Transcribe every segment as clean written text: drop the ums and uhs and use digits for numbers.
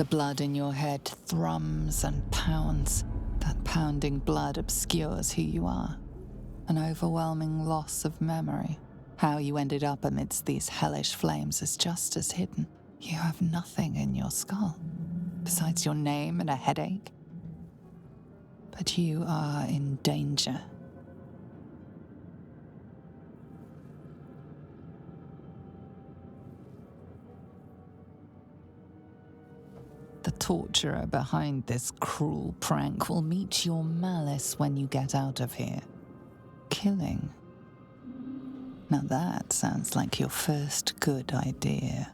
The blood in your head thrums and pounds. That pounding blood obscures who you are. An overwhelming loss of memory. How you ended up amidst these hellish flames is just as hidden. You have nothing in your skull, besides your name and a headache. But you are in danger. The torturer behind this cruel prank will meet your malice when you get out of here. Killing. Now that sounds like your first good idea.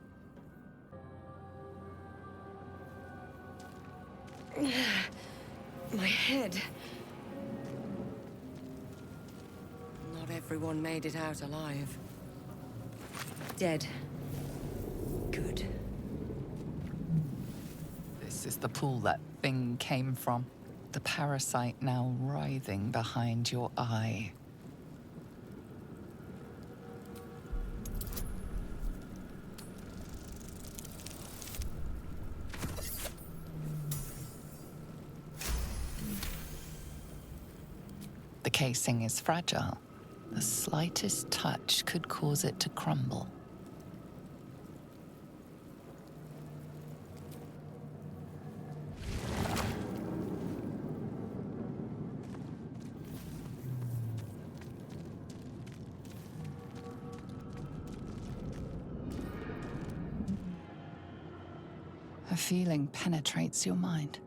My head. Not everyone made it out alive. Dead. Good. This is the pool that thing came from. The parasite now writhing behind your eye. The casing is fragile. The slightest touch could cause it to crumble. A feeling penetrates your mind.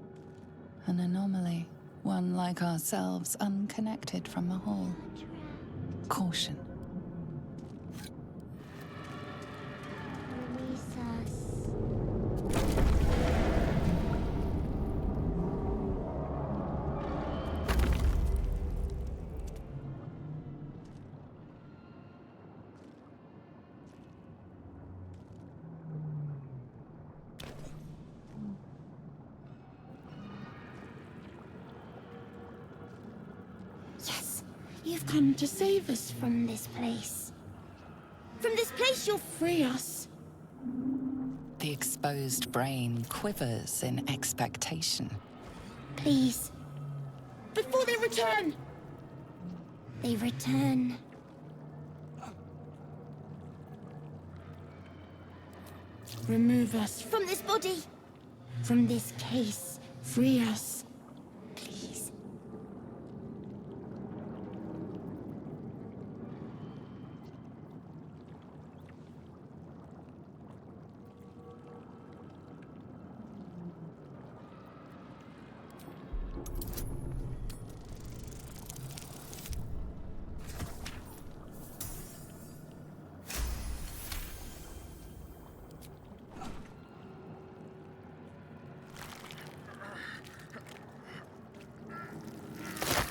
An anomaly. One like ourselves, unconnected from the whole. Caution. Release us. You've come to save us from this place. From this place, you'll free us. The exposed brain quivers in expectation. Please. Before they return! They return. Remove us from this body. From this case. Free us. Please.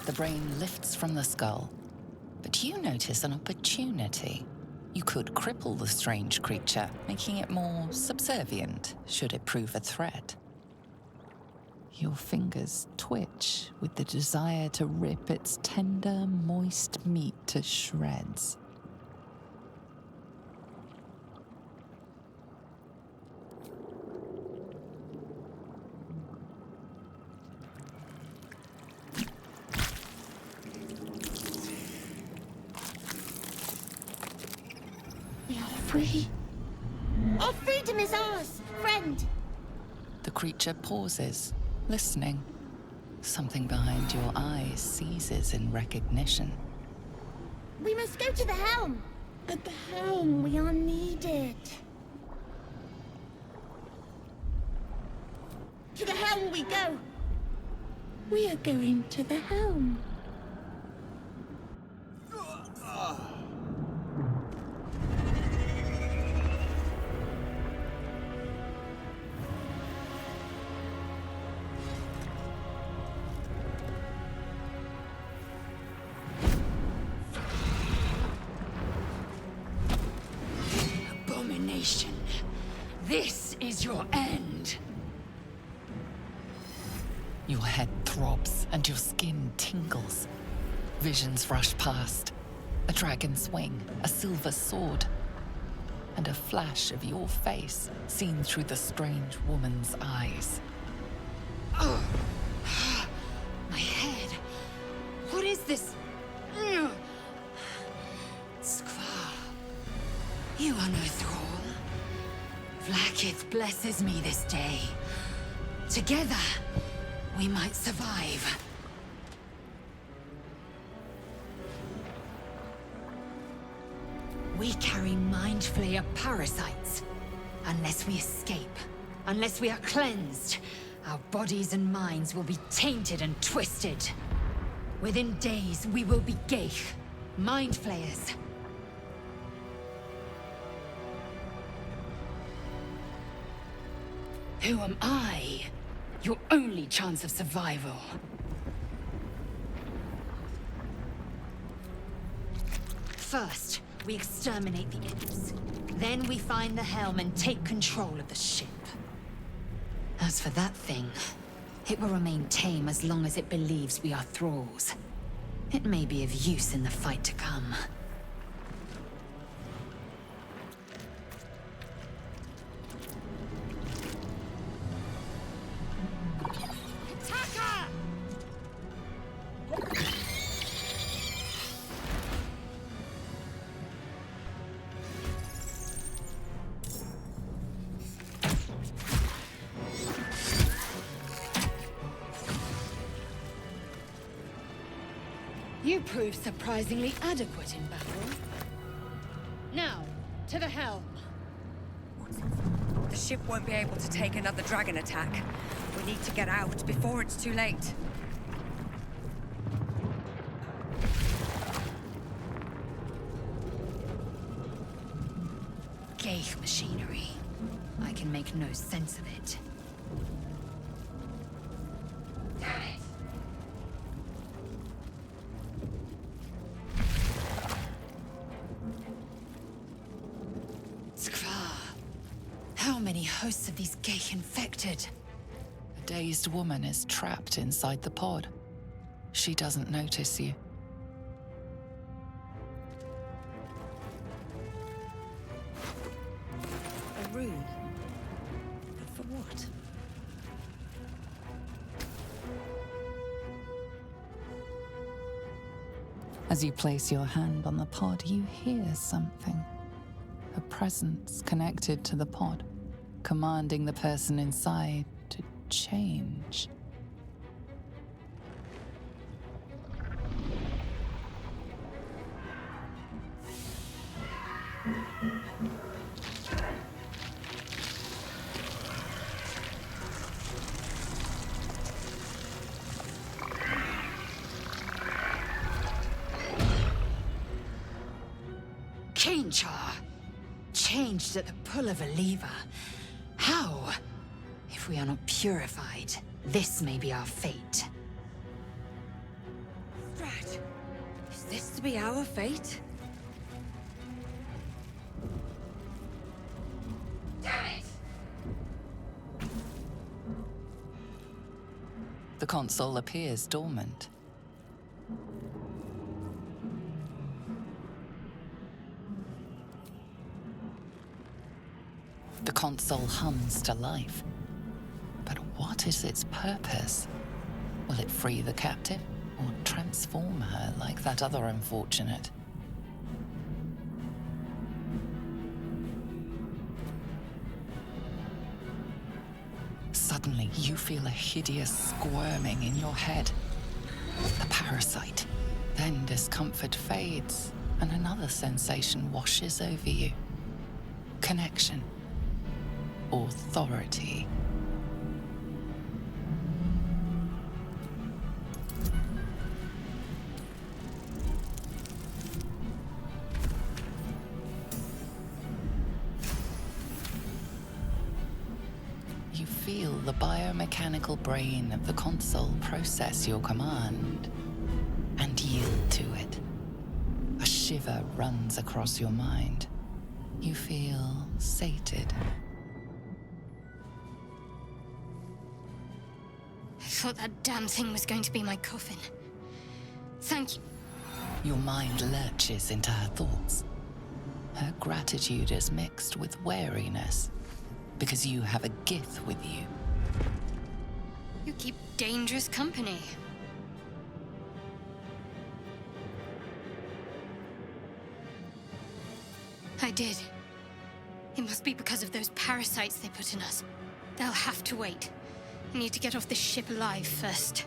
The brain lifts from the skull, but you notice an opportunity. You could cripple the strange creature, making it more subservient, should it prove a threat. Your fingers twitch with the desire to rip its tender, moist meat to shreds. Free. Our freedom is ours, friend. The creature pauses, listening. Something behind your eyes seizes in recognition. We must go to the helm. At the helm, we are needed. To the helm we go. We are going to the helm. This is your end. Your head throbs and your skin tingles. Visions rush past. A dragon's wing, a silver sword. and a flash of your face seen through the strange woman's eyes. Oh! My head! What is this? Squirrel, you are no thrall. Vlaakith blesses me this day. Together, we might survive. We carry Mind Flayer parasites. Unless we escape, unless we are cleansed, our bodies and minds will be tainted and twisted. Within days, we will be Geich, Mind Flayers. Who am I? Your only chance of survival. First, we exterminate the imps. Then we find the helm and take control of the ship. As for that thing, it will remain tame as long as it believes we are thralls. It may be of use in the fight to come. You prove surprisingly adequate in battle. Now, to the helm. The ship won't be able to take another dragon attack. We need to get out before it's too late. Geich machinery. I can make no sense of it. How many hosts of these Geich infected? A dazed woman is trapped inside the pod. She doesn't notice you. A rune? But for what? As you place your hand on the pod, you hear something. A presence connected to the pod, commanding the person inside to change. Kazstra! Changed at the pull of a lever. How? If we are not purified, this may be our fate. Strat, is this to be our fate? Damn it! The console appears dormant. The console hums to life. But what is its purpose? Will it free the captive, or transform her like that other unfortunate? Suddenly, you feel a hideous squirming in your head. The parasite. Then discomfort fades, and another sensation washes over you. Connection. Authority. You feel the biomechanical brain of the console process your command and yield to it. A shiver runs across your mind. You feel sated. I thought that damn thing was going to be my coffin. Thank you. Your mind lurches into her thoughts. Her gratitude is mixed with wariness, because you have a Gith with you. You keep dangerous company. I did. It must be because of those parasites they put in us. They'll have to wait. I need to get off this ship alive first.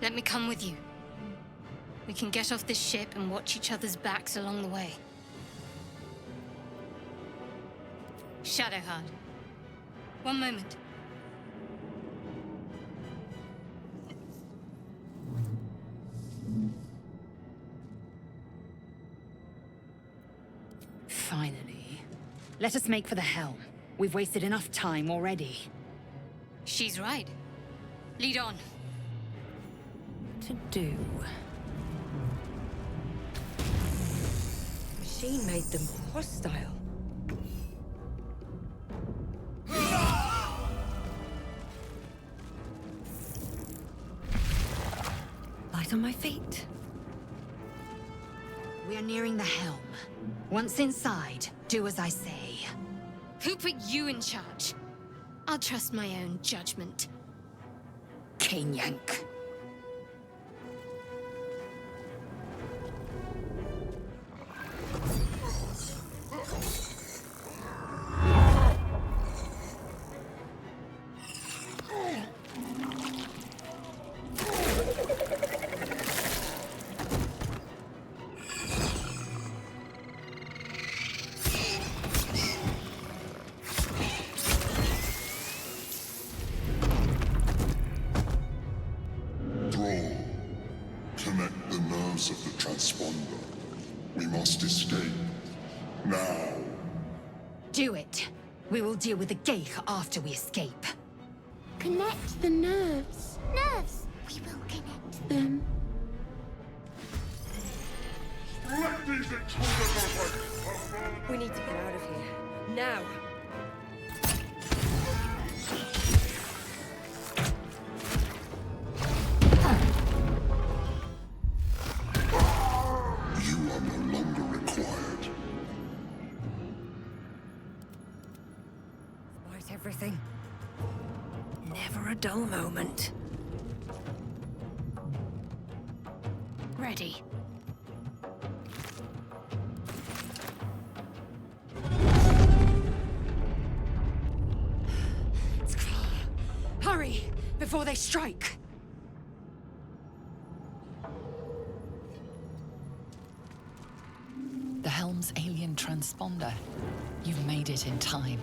Let me come with you. We can get off this ship and watch each other's backs along the way. Shadowheart. One moment. Finally. Let us make for the helm. We've wasted enough time already. She's right. Lead on. To do. Machine made them hostile. Light on my feet. We are nearing the helm. Once inside, do as I say. Who put you in charge? I'll trust my own judgment. Yank. Connect the nerves of the transponder. We must escape. Now. Do it. We will deal with the Geich after we escape. Connect the nerves. Nerves! We will connect them. Let these intruders We need to get out of here. Now! You are no longer required. Despite everything, never a dull moment. Ready. Hurry, before they strike. The helm's alien transponder. You've made it in time.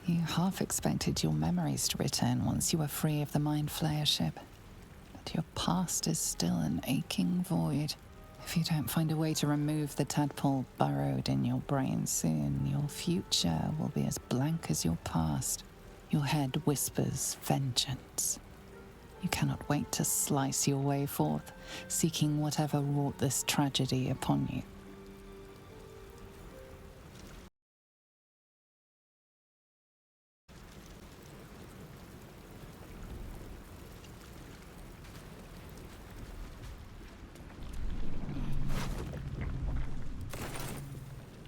You half expected your memories to return once you were free of the Mind Flayer ship. But your past is still an aching void. If you don't find a way to remove the tadpole burrowed in your brain soon, your future will be as blank as your past. Your head whispers vengeance. You cannot wait to slice your way forth, seeking whatever wrought this tragedy upon you.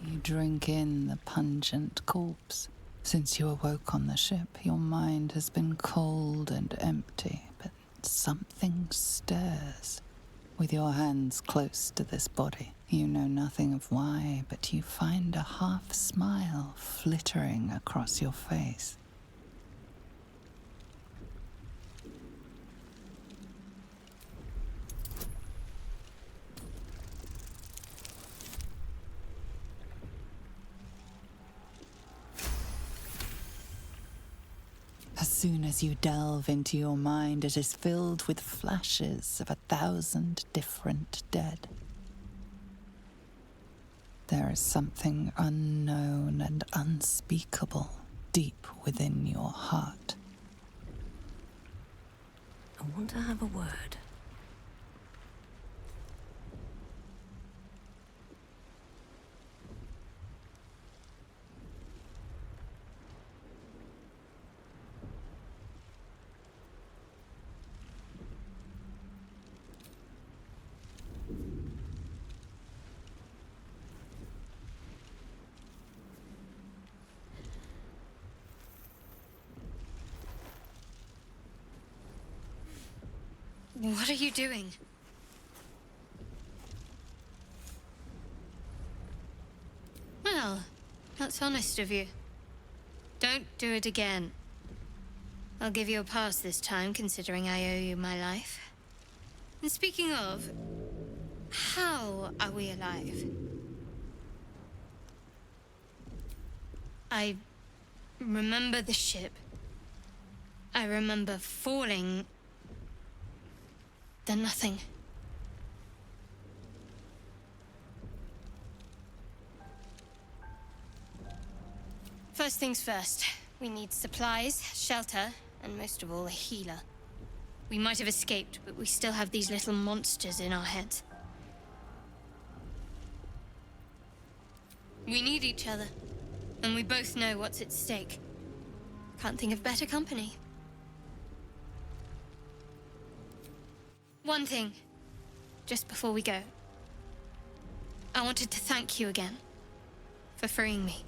You drink in the pungent corpse. Since you awoke on the ship, your mind has been cold and empty, but something stirs. With your hands close to this body, you know nothing of why, but you find a half smile flittering across your face. As soon as you delve into your mind, it is filled with flashes of 1,000 different dead. There is something unknown and unspeakable deep within your heart. I want to have a word. What are you doing? Well, that's honest of you. Don't do it again. I'll give you a pass this time, considering I owe you my life. And speaking of, how are we alive? I remember the ship. I remember falling. Then nothing. First things first. We need supplies, shelter, and most of all, a healer. We might have escaped, but we still have these little monsters in our heads. We need each other, and we both know what's at stake. Can't think of better company. One thing, just before we go. I wanted to thank you again for freeing me.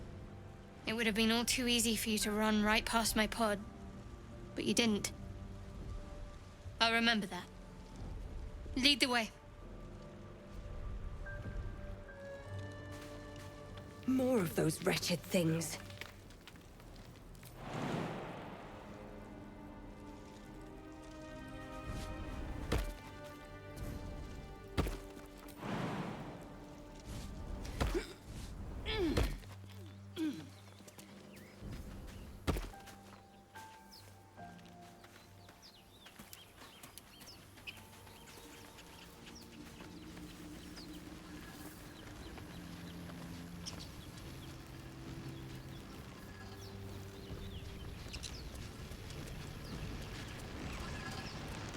It would have been all too easy for you to run right past my pod, but you didn't. I'll remember that. Lead the way. More of those wretched things.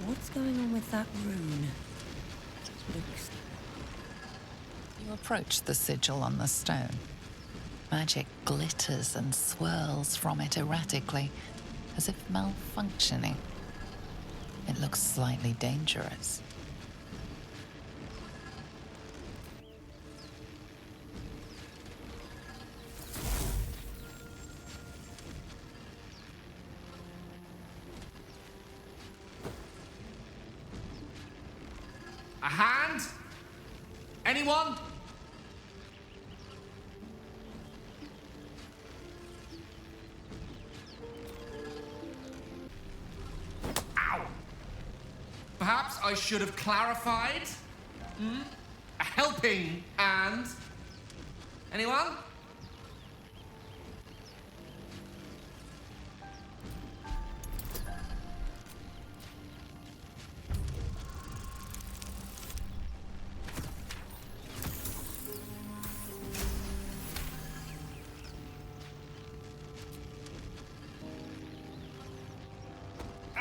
What's going on with that rune? Looks... You approach the sigil on the stone. Magic glitters and swirls from it erratically, as if malfunctioning. It looks slightly dangerous. A hand? Anyone? Ow! Perhaps I should have clarified? A helping hand? Anyone?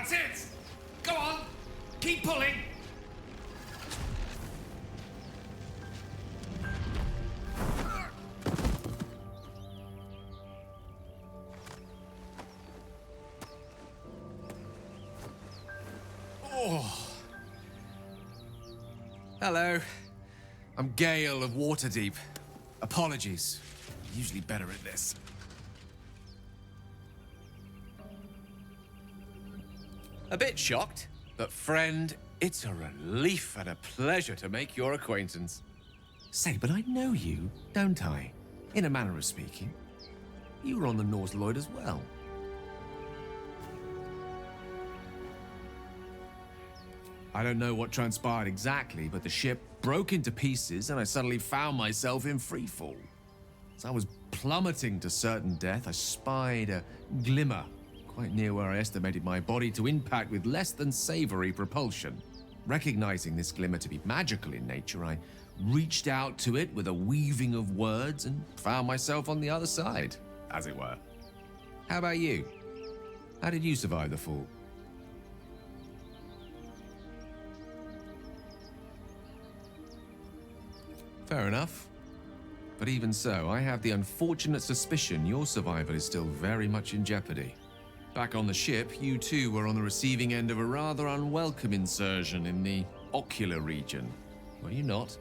That's it! Go on! Keep pulling! Oh. Hello. I'm Gale of Waterdeep. Apologies. I'm usually better at this. A bit shocked, but friend, it's a relief and a pleasure to make your acquaintance. Say, but I know you, don't I? In a manner of speaking. You were on the Norse Lloyd as well. I don't know what transpired exactly, but the ship broke into pieces and I suddenly found myself in freefall. As I was plummeting to certain death, I spied a glimmer quite near where I estimated my body to impact with less than savory propulsion. Recognizing this glimmer to be magical in nature, I reached out to it with a weaving of words and found myself on the other side, as it were. How about you? How did you survive the fall? Fair enough. But even so, I have the unfortunate suspicion your survival is still very much in jeopardy. Back on the ship, you too were on the receiving end of a rather unwelcome insertion in the ocular region, were you not?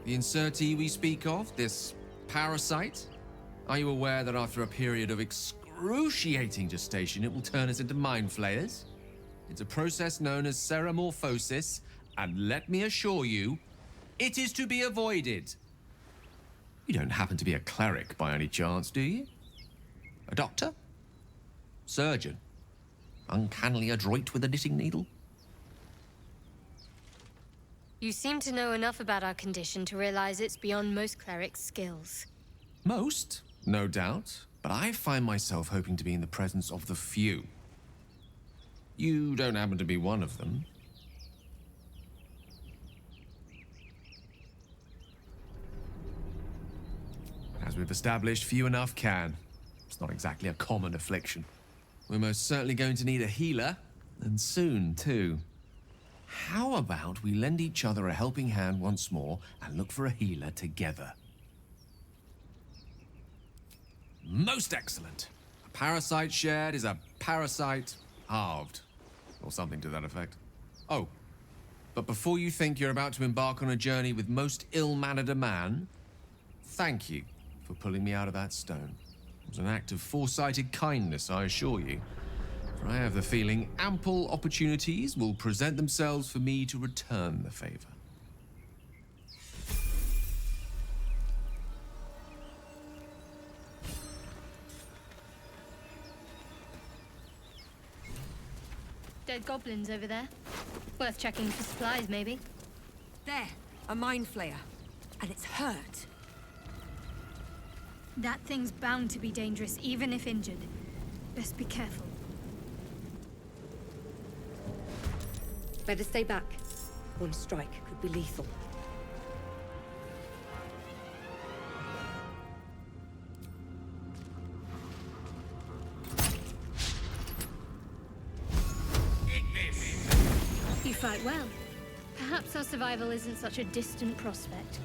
The insertee we speak of, this parasite, are you aware that after a period of excruciating gestation, it will turn us into mind flayers? It's a process known as ceramorphosis, and let me assure you, it is to be avoided. You don't happen to be a cleric by any chance, do you? A doctor? Surgeon? Uncannily adroit with a knitting needle? You seem to know enough about our condition to realize it's beyond most clerics' skills. Most, no doubt, but I find myself hoping to be in the presence of the few. You don't happen to be one of them. As we've established, few enough can. It's not exactly a common affliction. We're most certainly going to need a healer, and soon, too. How about we lend each other a helping hand once more and look for a healer together? Most excellent. A parasite shared is a parasite halved, or something to that effect. Oh, but before you think you're about to embark on a journey with most ill-mannered a man, thank you for pulling me out of that stone. It was an act of foresighted kindness, I assure you. For I have the feeling ample opportunities will present themselves for me to return the favor. Dead goblins over there. Worth checking for supplies, maybe. There, a mind flayer. And it's hurt. That thing's bound to be dangerous, even if injured. Best be careful. Better stay back. One strike could be lethal. You fight well. Perhaps our survival isn't such a distant prospect.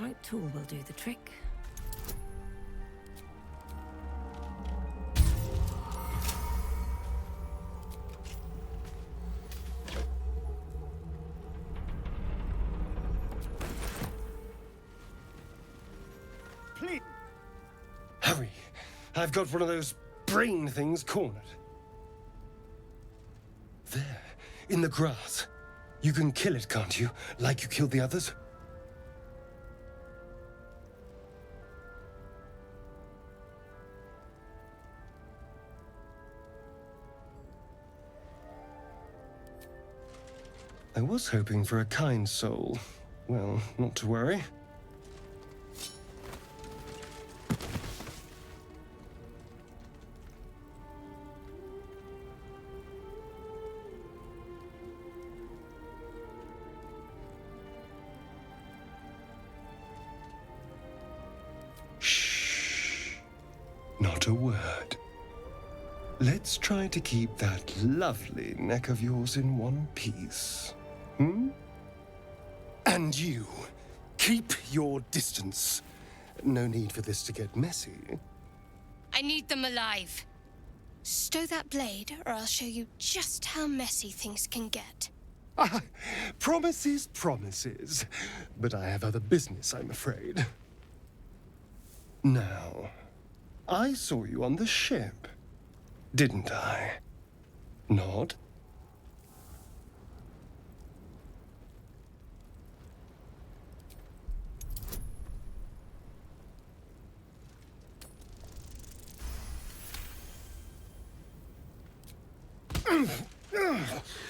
Right tool will do the trick. Please. Hurry. I've got one of those brain things cornered. There, in the grass. You can kill it, can't you? Like you killed the others? I was hoping for a kind soul, Well, not to worry. Shh. Not a word. Let's try to keep that lovely neck of yours in one piece. Hmm? And you, keep your distance. No need for this to get messy. I need them alive. Stow that blade, or I'll show you just how messy things can get. Ah, promises, promises. But I have other business, I'm afraid. Now, I saw you on the ship, didn't I? Nod?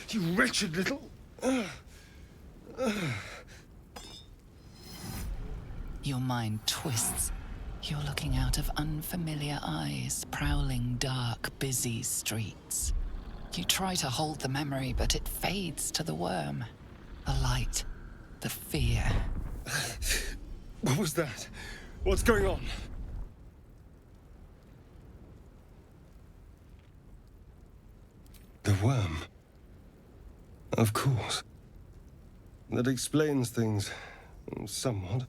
You wretched little... Your mind twists. You're looking out of unfamiliar eyes, prowling dark, busy streets. You try to hold the memory, but it fades to the worm. The light, the fear. What was that? What's going on? The worm. Of course. That explains things somewhat.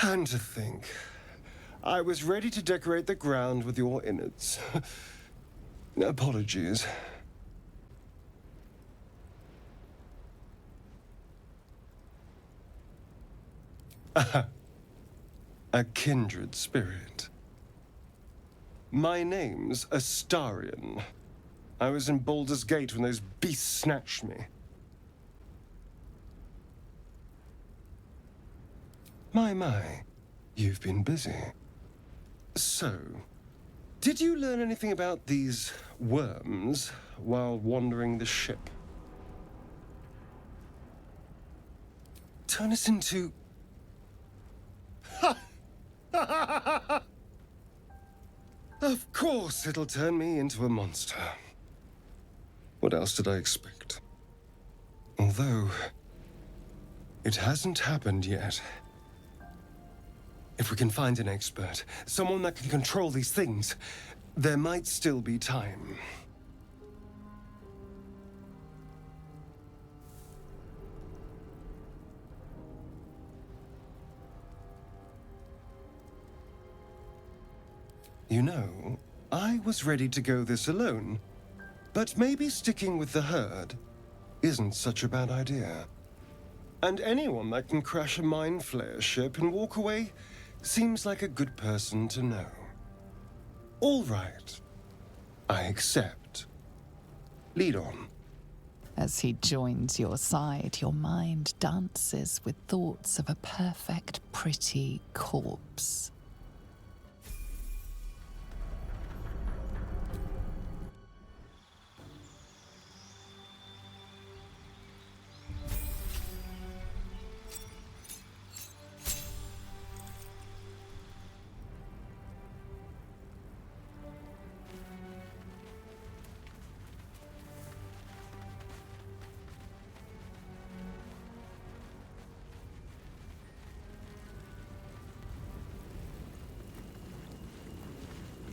And to think, I was ready to decorate the ground with your innards. Apologies. A kindred spirit. My name's Astarion. I was in Baldur's Gate when those beasts snatched me. My, you've been busy. So, did you learn anything about these worms while wandering the ship? Turn us into... Of course it'll turn me into a monster. What else did I expect? Although, it hasn't happened yet. If we can find an expert, someone that can control these things, there might still be time. You know, I was ready to go this alone, but maybe sticking with the herd isn't such a bad idea. And anyone that can crash a mind flayer ship and walk away seems like a good person to know. All right. I accept. Lead on. As he joins your side, your mind dances with thoughts of a perfect, pretty corpse.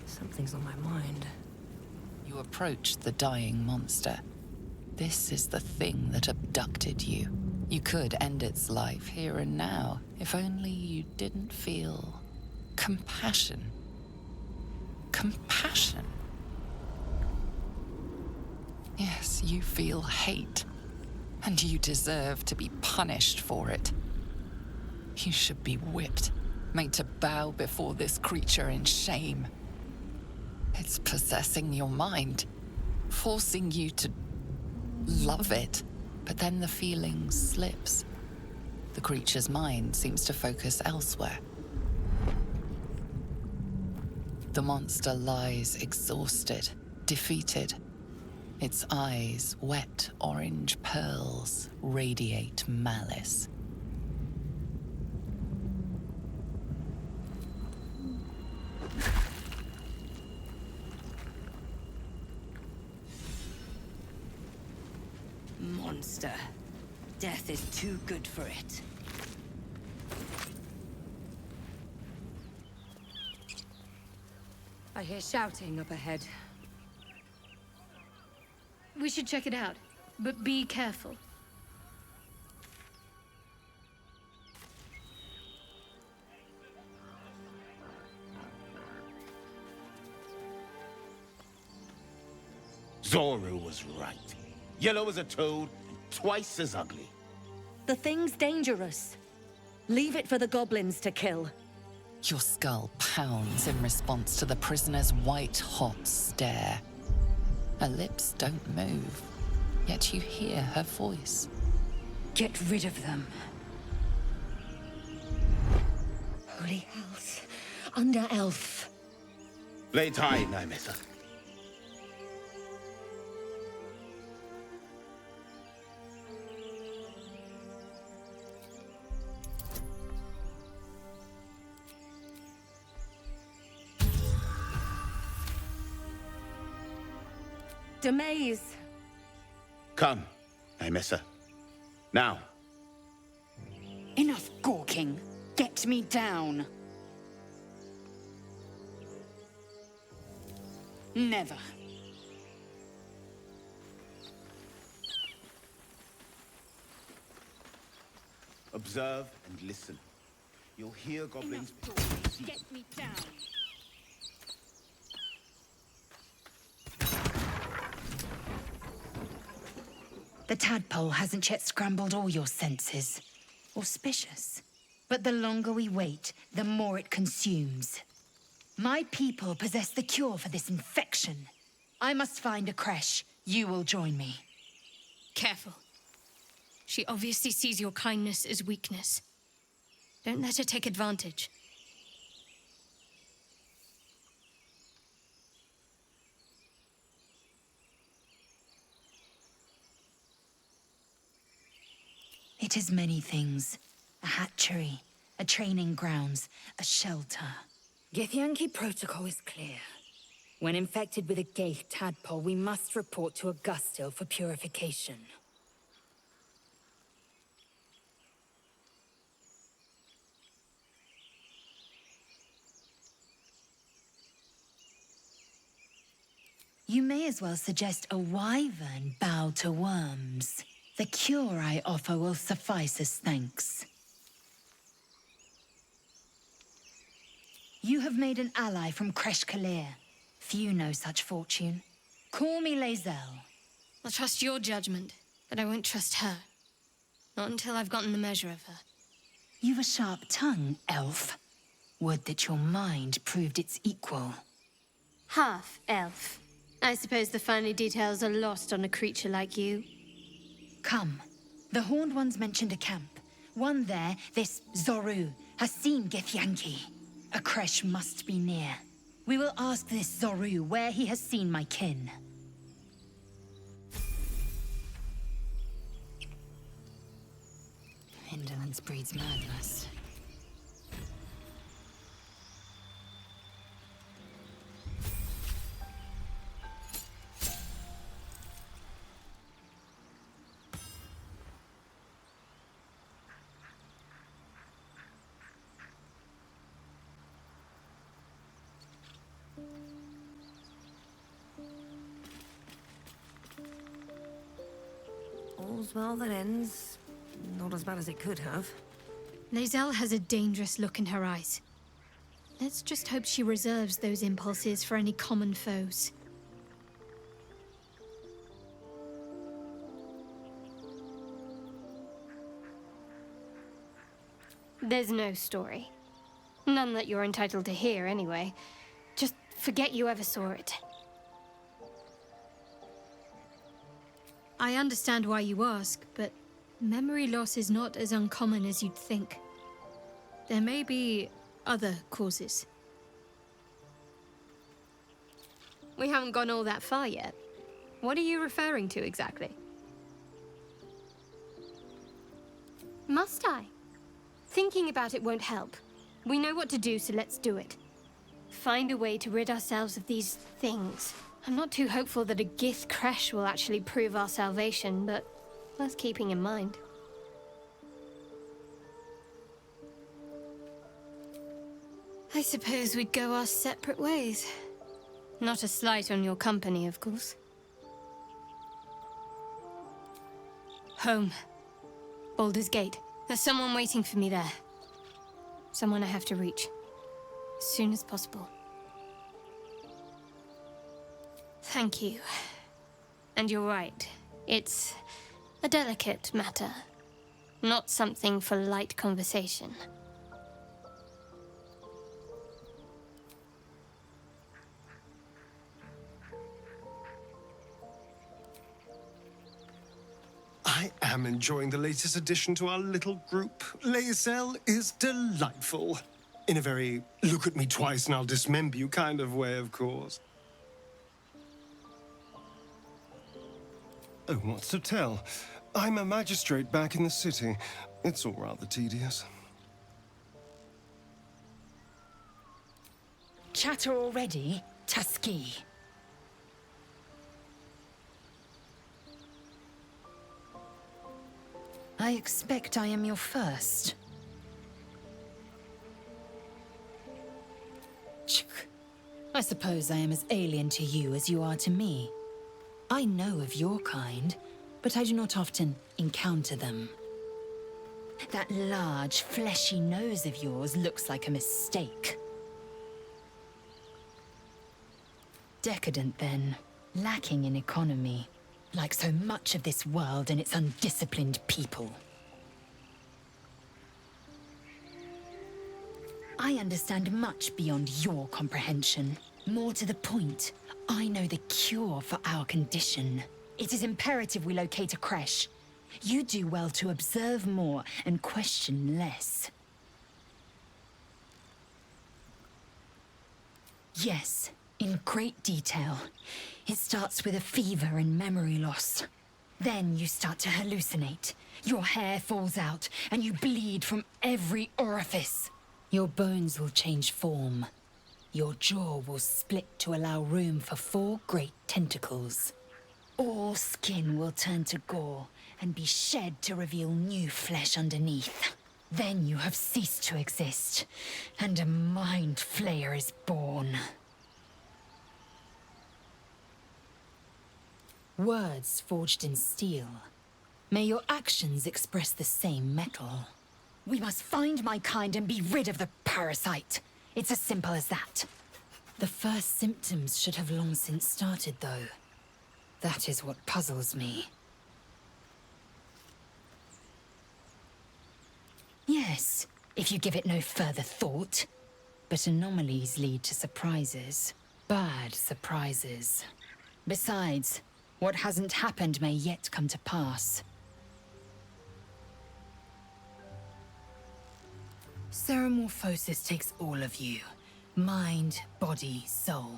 Something's on my mind. You approach the dying monster. This is the thing that abducted you. You could end its life here and now, if only you didn't feel compassion. Compassion. Yes, you feel hate, and you deserve to be punished for it. You should be whipped, made to bow before this creature in shame. It's possessing your mind, forcing you to love it, but then the feeling slips. The creature's mind seems to focus elsewhere. The monster lies exhausted, defeated. Its eyes, wet orange pearls, radiate malice. monster. Death is too good for it. I hear shouting up ahead. We should check it out, but be careful. Zoru was right. Yellow as a toad, twice as ugly. The thing's dangerous. Leave it for the goblins to kill. Your skull pounds in response to the prisoner's white-hot stare. Her lips don't move, yet you hear her voice. Get rid of them. Holy hells. Under elf. Blades high, Nymessa. Demaze. Come, Nymessa. Now. Enough gawking. Get me down. Never. Observe and listen. You'll hear goblins. Get me down. The tadpole hasn't yet scrambled all your senses. Auspicious. But the longer we wait, the more it consumes. My people possess the cure for this infection. I must find a creche. You will join me. Careful. She obviously sees your kindness as weakness. Don't let her take advantage. It is many things. A hatchery, a training grounds, a shelter. Githyanki protocol is clear. When infected with a Gaith tadpole, we must report to Augustil for purification. You may as well suggest a wyvern bow to worms. The cure I offer will suffice as thanks. You have made an ally from Kresh Kalir. Few know such fortune. Call me Lae'zel. I'll trust your judgment, but I won't trust her. Not until I've gotten the measure of her. You've a sharp tongue, elf. Would that your mind proved its equal. Half elf. I suppose the finer details are lost on a creature like you. Come. The Horned Ones mentioned a camp. One there, this Zoru, has seen Githyanki. A creche must be near. We will ask this Zoru where he has seen my kin. Indolence breeds madness. All's well that ends. Not as bad as it could have. Lae'zel has a dangerous look in her eyes. Let's just hope she reserves those impulses for any common foes. There's no story. None that you're entitled to hear, anyway. Just forget you ever saw it. I understand why you ask, but memory loss is not as uncommon as you'd think. There may be other causes. We haven't gone all that far yet. What are you referring to exactly? Must I? Thinking about it won't help. We know what to do, so let's do it. Find a way to rid ourselves of these things. I'm not too hopeful that a Gith creche will actually prove our salvation, but Worth keeping in mind. I suppose we'd go our separate ways. Not a slight on your company, of course. Home. Baldur's Gate. There's someone waiting for me there. Someone I have to reach. As soon as possible. Thank you. And you're right. It's a delicate matter. Not something for light conversation. I am enjoying the latest addition to our little group. Lae'zel is delightful. In a very look at me twice and I'll dismember you kind of way, of course. Oh, what's to tell? I'm a magistrate back in the city. It's all rather tedious. Chatter already? Tusky. I expect I am your first. I suppose I am as alien to you as you are to me. I know of your kind, but I do not often encounter them. That large, fleshy nose of yours looks like a mistake. Decadent, then. Lacking in economy. Like so much of this world and its undisciplined people. I understand much beyond your comprehension. More to the point, I know the cure for our condition. It is imperative we locate a creche. You do well to observe more and question less. Yes, in great detail. It starts with a fever and memory loss. Then you start to hallucinate. Your hair falls out, and you bleed from every orifice. Your bones will change form. Your jaw will split to allow room for 4 great tentacles. All skin will turn to gore and be shed to reveal new flesh underneath. Then you have ceased to exist, and a mind flayer is born. Words forged in steel. May your actions express the same metal. We must find my kind and be rid of the parasite. It's as simple as that. The first symptoms should have long since started, though. That is what puzzles me. Yes, if you give it no further thought. But anomalies lead to surprises. Bad surprises. Besides, what hasn't happened may yet come to pass. Ceremorphosis takes all of you. Mind, body, soul.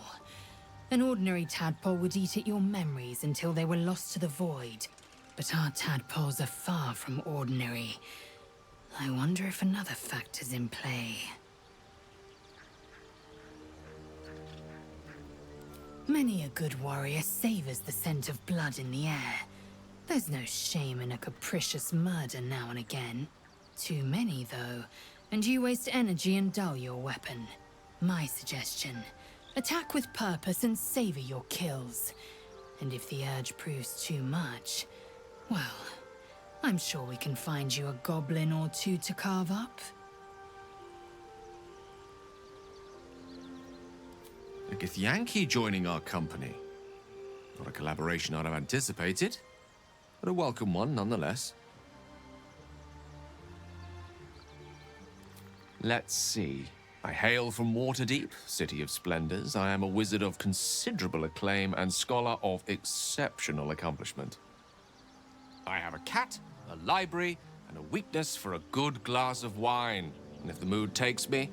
An ordinary tadpole would eat at your memories until they were lost to the void. But our tadpoles are far from ordinary. I wonder if another factor's in play. Many a good warrior savors the scent of blood in the air. There's no shame in a capricious murder now and again. Too many, though, and you waste energy and dull your weapon. My suggestion, attack with purpose and savor your kills. And if the urge proves too much, well, I'm sure we can find you a goblin or two to carve up. A Githyanki joining our company. Not a collaboration I'd have anticipated, but a welcome one nonetheless. Let's see. I hail from Waterdeep, City of Splendors. I am a wizard of considerable acclaim and scholar of exceptional accomplishment. I have a cat, a library, and a weakness for a good glass of wine. And if the mood takes me,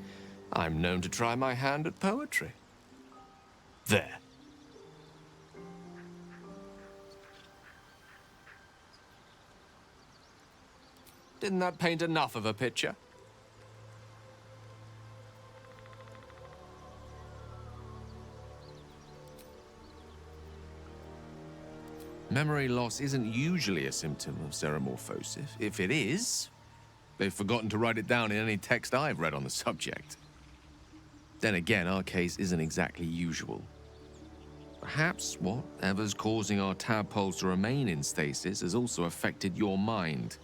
I'm known to try my hand at poetry. There. Didn't that paint enough of a picture? Memory loss isn't usually a symptom of xeromorphosis. If it is, they've forgotten to write it down in any text I've read on the subject. Then again, our case isn't exactly usual. Perhaps whatever's causing our tadpoles to remain in stasis has also affected your mind.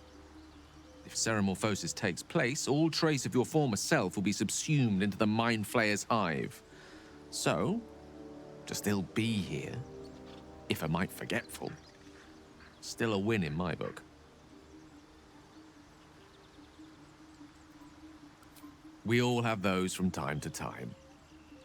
If xeromorphosis takes place, all trace of your former self will be subsumed into the Mind Flayer's hive. So, to still be here, if a mite forgetful, still a win in my book. We all have those from time to time.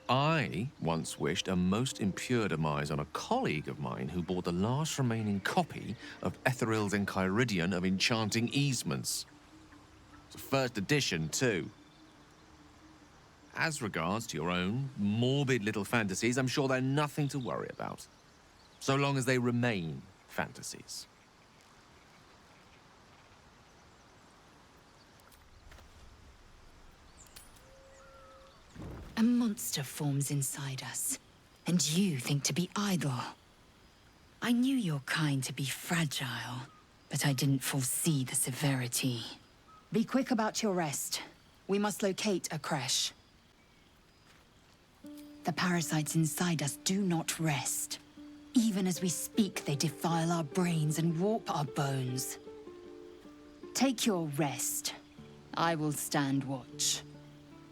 I once wished a most impure demise on a colleague of mine who bought the last remaining copy of Etheril's Enchiridion of Enchanting Easements. It's a first edition, too. As regards to your own morbid little fantasies, I'm sure they're nothing to worry about, so long as they remain fantasies. A monster forms inside us, and you think to be idle. I knew your kind to be fragile, but I didn't foresee the severity. Be quick about your rest. We must locate a creche. The parasites inside us do not rest. Even as we speak, they defile our brains and warp our bones. Take your rest. I will stand watch.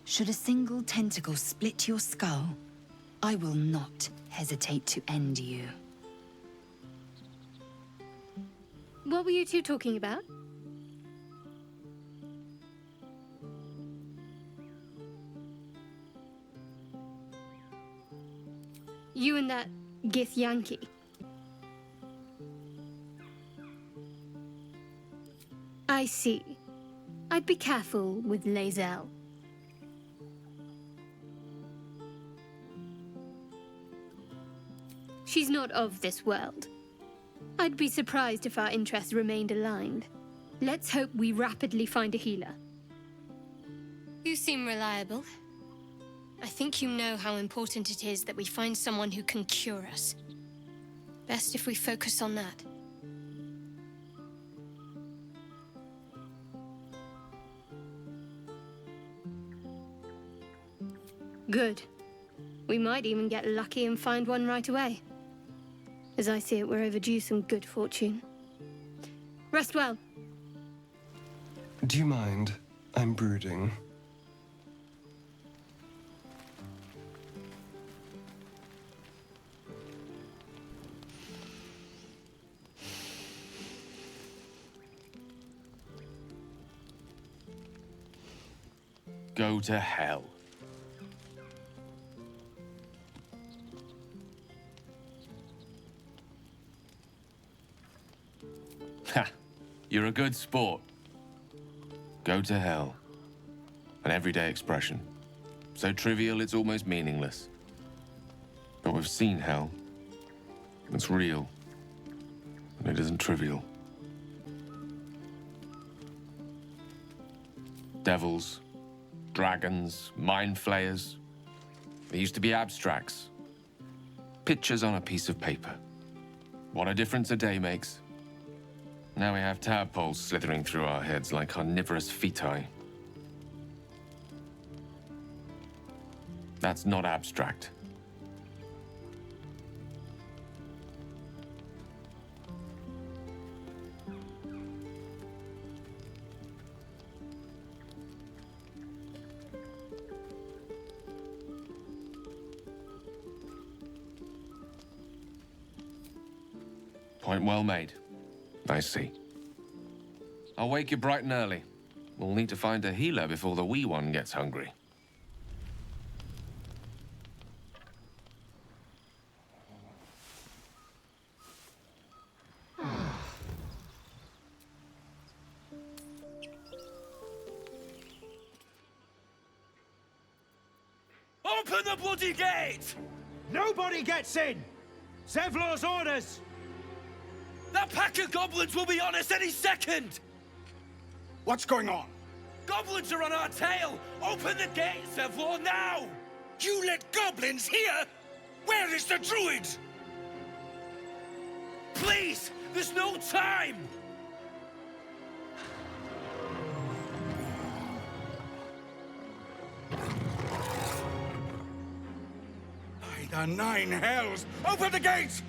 Should a single tentacle split your skull, I will not hesitate to end you. What were you two talking about? You and that Gith Yankee. I see. I'd be careful with Lae'zel. She's not of this world. I'd be surprised if our interests remained aligned. Let's hope we rapidly find a healer. You seem reliable. I think you know how important it is that we find someone who can cure us. Best if we focus on that. Good. We might even get lucky and find one right away. As I see it, we're overdue some good fortune. Rest well. Do you mind? I'm brooding. Go to hell. Ha! You're a good sport. Go to hell. An everyday expression. So trivial it's almost meaningless. But we've seen hell. It's real. And it isn't trivial. Devils, dragons, mind flayers. They used to be abstracts. Pictures on a piece of paper. What a difference a day makes. Now we have tadpoles slithering through our heads like carnivorous feti. That's not abstract. Point well made. I see. I'll wake you bright and early. We'll need to find a healer before the wee one gets hungry. Open the bloody gate! Nobody gets in! Zevlor's orders! That pack of goblins will be on us any second! What's going on? Goblins are on our tail! Open the gate, Zevlor, now! You let goblins here? Where is the druid? Please! There's no time! By the nine hells! Open the gates!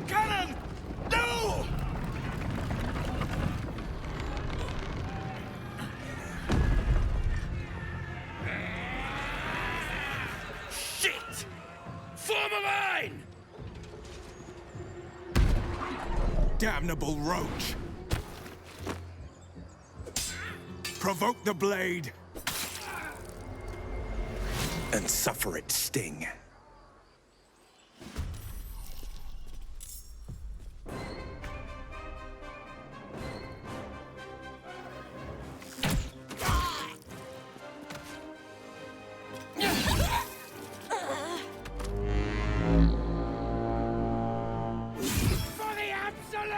Cannon! No! Shit! Form a line! Damnable roach! Provoke the blade! And suffer its sting. For the absolute!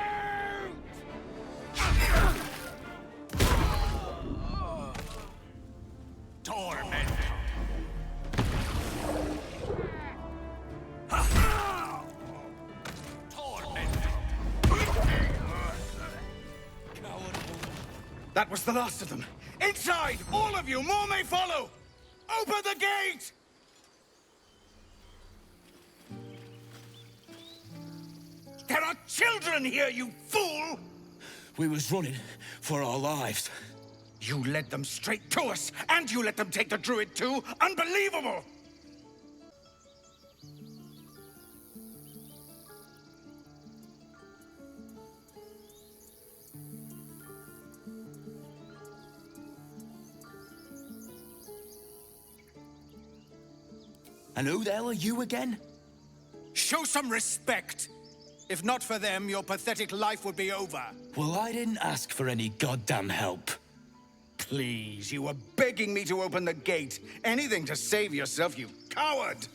Torment! That was the last of them. Inside! All of you! More may follow! Open the gate! There are children here, you fool! We was running for our lives. You led them straight to us, and you let them take the druid too? Unbelievable! And who the hell are you again? Show some respect! If not for them, your pathetic life would be over. Well, I didn't ask for any goddamn help. Please, you were begging me to open the gate. Anything to save yourself, you coward!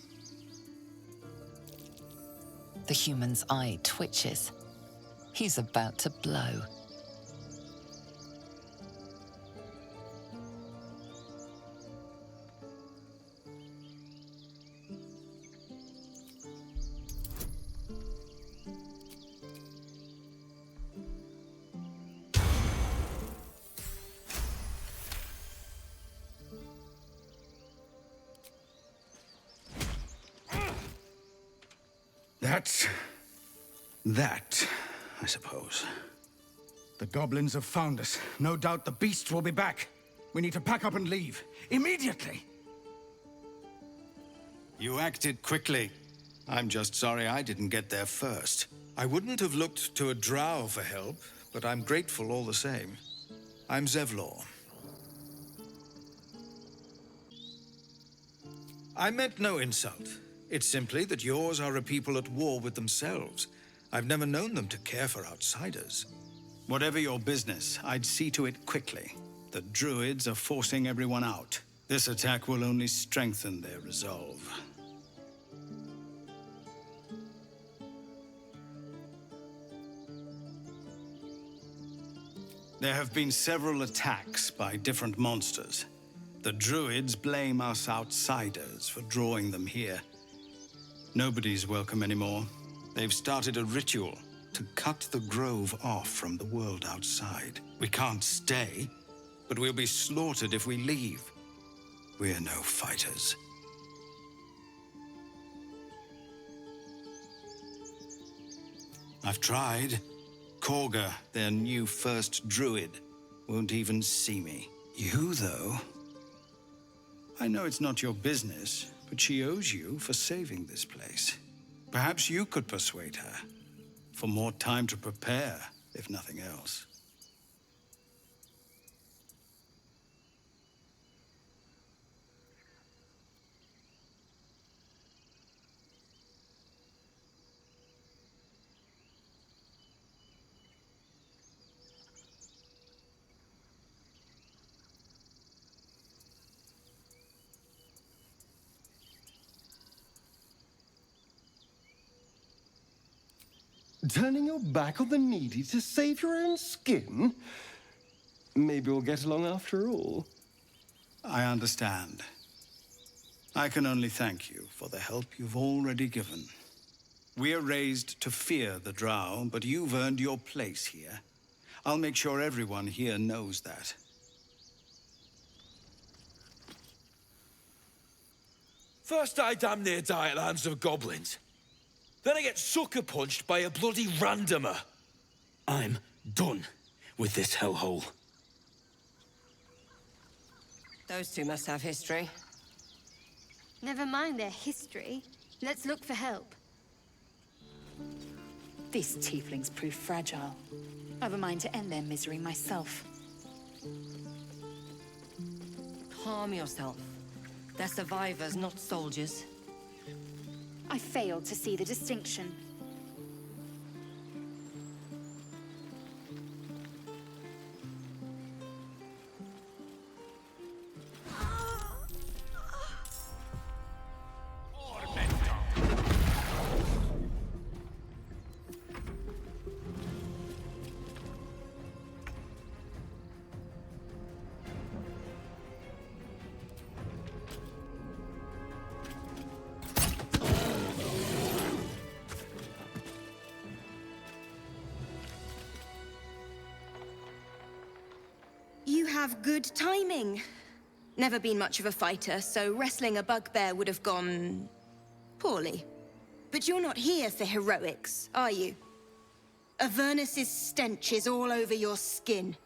The human's eye twitches. He's about to blow. That's... that, I suppose. The goblins have found us. No doubt the beasts will be back. We need to pack up and leave. Immediately! You acted quickly. I'm just sorry I didn't get there first. I wouldn't have looked to a drow for help, but I'm grateful all the same. I'm Zevlor. I meant no insult. It's simply that yours are a people at war with themselves. I've never known them to care for outsiders. Whatever your business, I'd see to it quickly. The druids are forcing everyone out. This attack will only strengthen their resolve. There have been several attacks by different monsters. The druids blame us outsiders for drawing them here. Nobody's welcome anymore. They've started a ritual to cut the grove off from the world outside. We can't stay, but we'll be slaughtered if we leave. We're no fighters. I've tried. Korga, their new first druid, won't even see me. You, though... I know it's not your business, but she owes you for saving this place. Perhaps you could persuade her. For more time to prepare, if nothing else. Turning your back on the needy to save your own skin? Maybe we'll get along after all. I understand. I can only thank you for the help you've already given. We are raised to fear the Drow, but you've earned your place here. I'll make sure everyone here knows that. First I damn near die at the hands of goblins. Then I get sucker punched by a bloody randomer. I'm done with this hellhole. Those two must have history. Never mind their history. Let's look for help. These tieflings prove fragile. I've a mind to end their misery myself. Calm yourself. They're survivors, not soldiers. I failed to see the distinction. You have good timing. Never been much of a fighter, so wrestling a bugbear would have gone poorly. But you're not here for heroics, are you? Avernus's stench is all over your skin.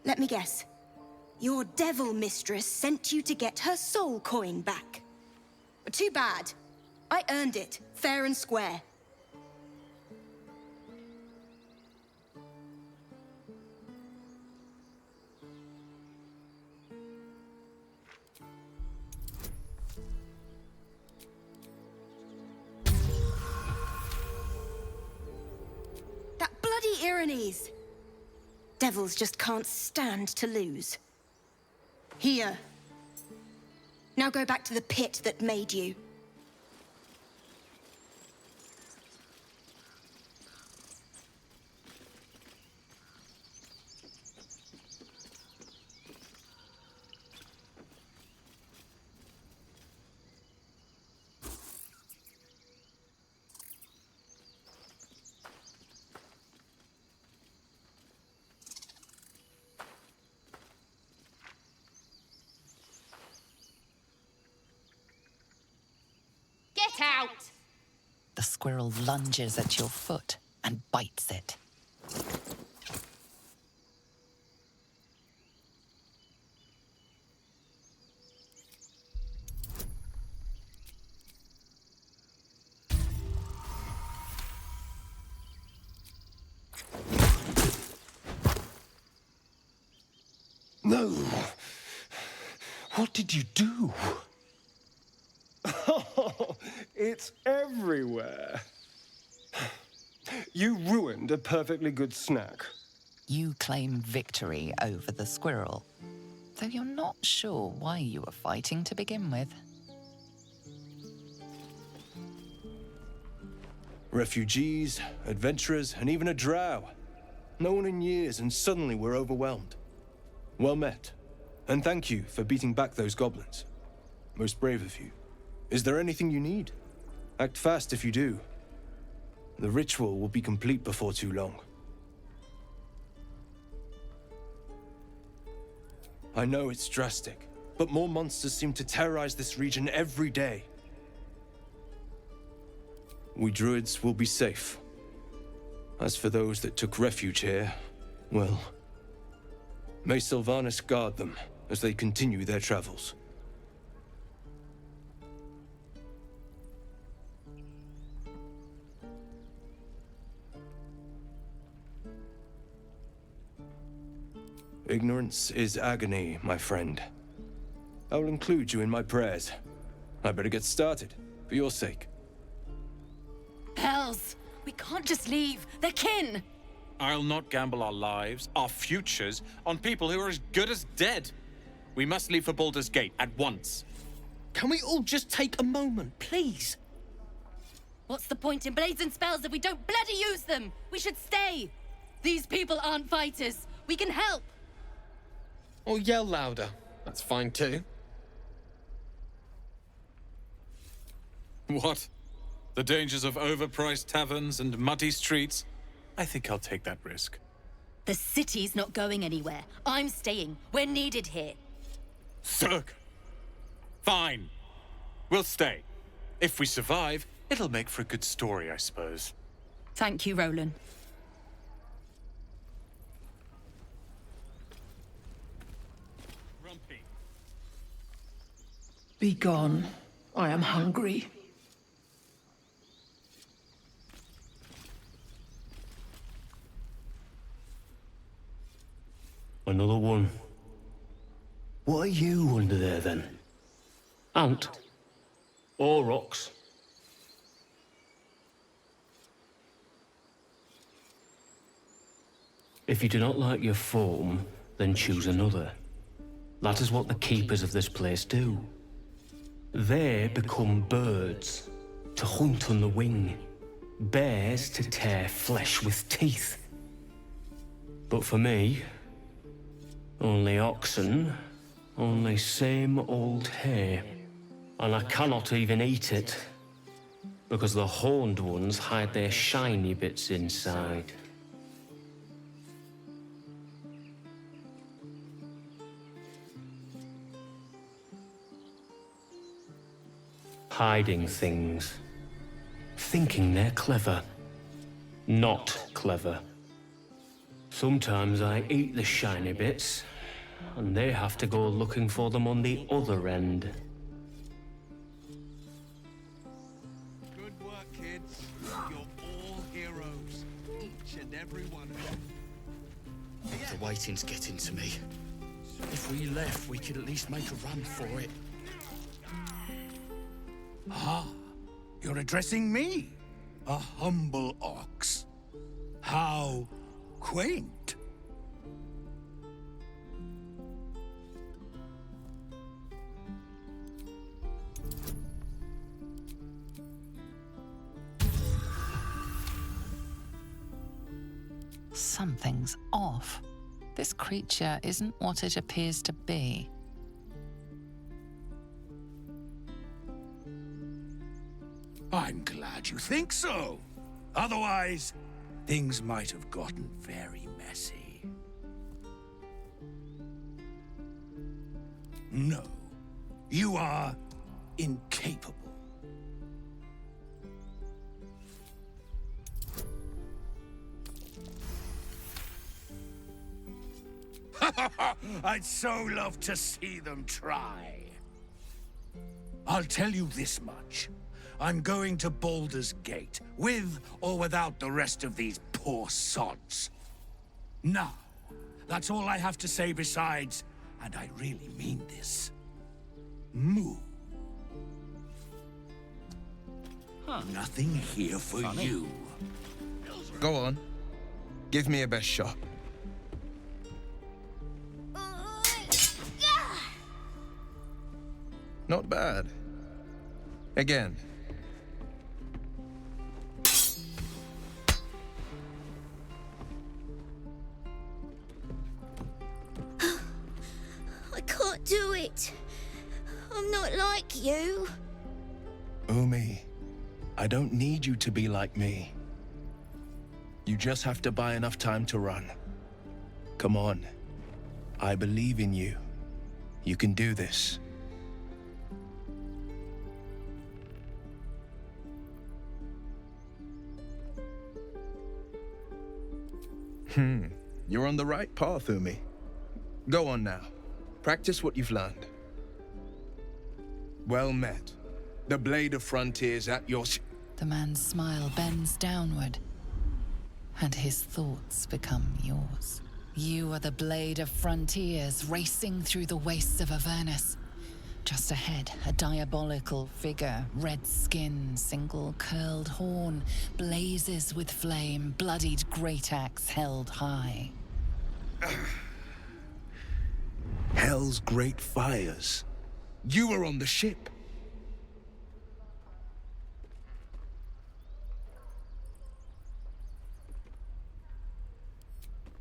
Let me guess. Your devil mistress sent you to get her soul coin back. Too bad. I earned it, fair and square. Bloody Irenes! Devils just can't stand to lose. Here. Now go back to the pit that made you. Get out! The squirrel lunges at your foot and bites it. No! What did you do? Oh, it's everywhere. You ruined a perfectly good snack. You claim victory over the squirrel, though you're not sure why you were fighting to begin with. Refugees, adventurers, and even a drow. No one in years, and suddenly we're overwhelmed. Well met, and thank you for beating back those goblins. Most brave of you. Is there anything you need? Act fast if you do. The ritual will be complete before too long. I know it's drastic, but more monsters seem to terrorize this region every day. We druids will be safe. As for those that took refuge here, well, may Sylvanas guard them as they continue their travels. Ignorance is agony, my friend. I will include you in my prayers. I better get started, for your sake. Hells! We can't just leave. They're kin! I'll not gamble our lives, our futures, on people who are as good as dead. We must leave for Baldur's Gate at once. Can we all just take a moment, please? What's the point in blazing spells if we don't bloody use them? We should stay! These people aren't fighters. We can help! Or yell louder. That's fine too. What? The dangers of overpriced taverns and muddy streets? I think I'll take that risk. The city's not going anywhere. I'm staying. We're needed here. Zerg! Fine. We'll stay. If we survive, it'll make for a good story, I suppose. Thank you, Roland. Rumpy. Begone. I am hungry. Another one. What are you under there, then? Ant? Or rocks? If you do not like your form, then choose another. That is what the keepers of this place do. They become birds, to hunt on the wing. Bears to tear flesh with teeth. But for me, only oxen, only same old hay. And I cannot even eat it, because the horned ones hide their shiny bits inside. Hiding things. Thinking they're clever. Not clever. Sometimes I eat the shiny bits, and they have to go looking for them on the other end. Good work, kids. You're all heroes. Each and every one of you. The waiting's getting to me. If we left, we could at least make a run for it. Ah, you're addressing me, a humble ox. How quaint. Something's off. This creature isn't what it appears to be. I'm glad you think so. Otherwise, things might have gotten very messy. No, you are incapable. I'd so love to see them try. I'll tell you this much. I'm going to Baldur's Gate, with or without the rest of these poor sods. Now, that's all I have to say besides, and I really mean this. Moo. Nothing here for you. Go on. Give me a best shot. Not bad. Again. I can't do it. I'm not like you. Umi, I don't need you to be like me. You just have to buy enough time to run. Come on. I believe in you. You can do this. You're on the right path, Umi. Go on now. Practice what you've learned. Well met. The Blade of Frontiers at your... The man's smile bends downward, and his thoughts become yours. You are the Blade of Frontiers racing through the wastes of Avernus. Just ahead, a diabolical figure, red skin, single curled horn, blazes with flame, bloodied great axe held high. Hell's great fires. You were on the ship.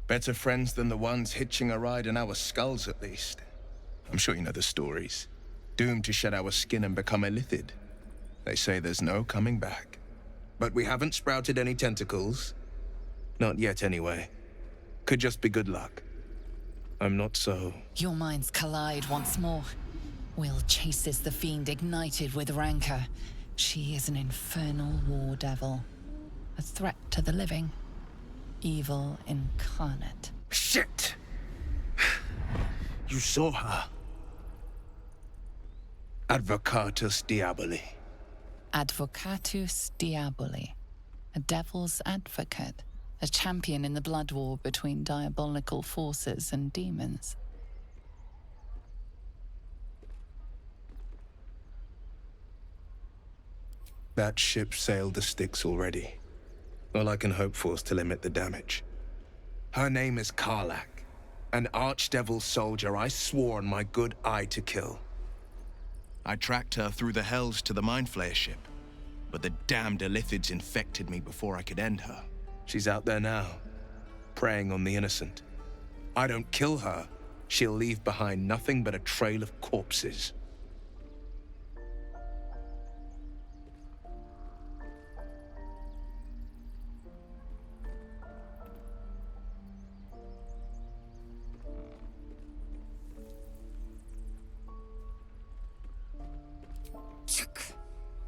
Better friends than the ones hitching a ride in our skulls, at least. I'm sure you know the stories. Doomed to shed our skin and become illithid. They say there's no coming back. But we haven't sprouted any tentacles. Not yet, anyway. Could just be good luck. I'm not so... Your minds collide once more. Will chases the fiend ignited with rancor. She is an infernal war devil. A threat to the living. Evil incarnate. Shit! You saw her. Advocatus Diaboli. Advocatus Diaboli. A devil's advocate. A champion in the blood war between diabolical forces and demons. That ship sailed the Styx already. All I can hope for is to limit the damage. Her name is Karlach, an archdevil soldier I swore on my good eye to kill. I tracked her through the hells to the Mind Flayer ship, but the damned illithids infected me before I could end her. She's out there now, preying on the innocent. I don't kill her, she'll leave behind nothing but a trail of corpses.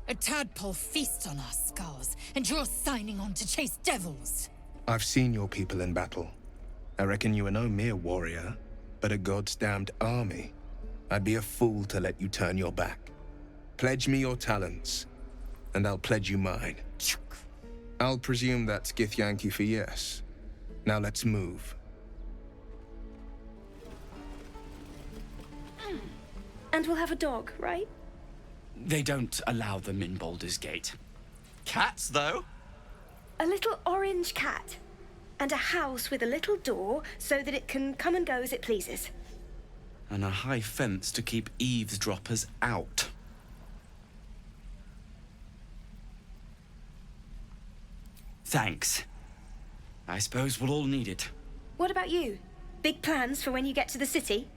A tadpole feasts on our skulls, and you're signing on to chase devils. I've seen your people in battle. I reckon you are no mere warrior, but a god's damned army. I'd be a fool to let you turn your back. Pledge me your talents, and I'll pledge you mine. I'll presume that's Githyanki for yes. Now let's move. And we'll have a dog, right? They don't allow them in Baldur's Gate. Cats, though? A little orange cat. And a house with a little door so that it can come and go as it pleases. And a high fence to keep eavesdroppers out. Thanks. I suppose we'll all need it. What about you? Big plans for when you get to the city?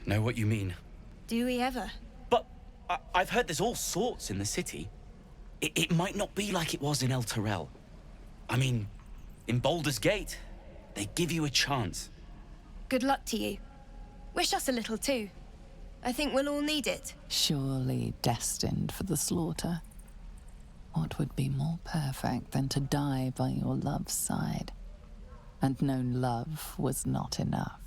Know what you mean. Do we ever? But I've heard there's all sorts in the city. It might not be like it was in El Terrell. I mean, in Baldur's Gate, they give you a chance. Good luck to you. Wish us a little too. I think we'll all need it. Surely destined for the slaughter. What would be more perfect than to die by your love's side? And known love was not enough.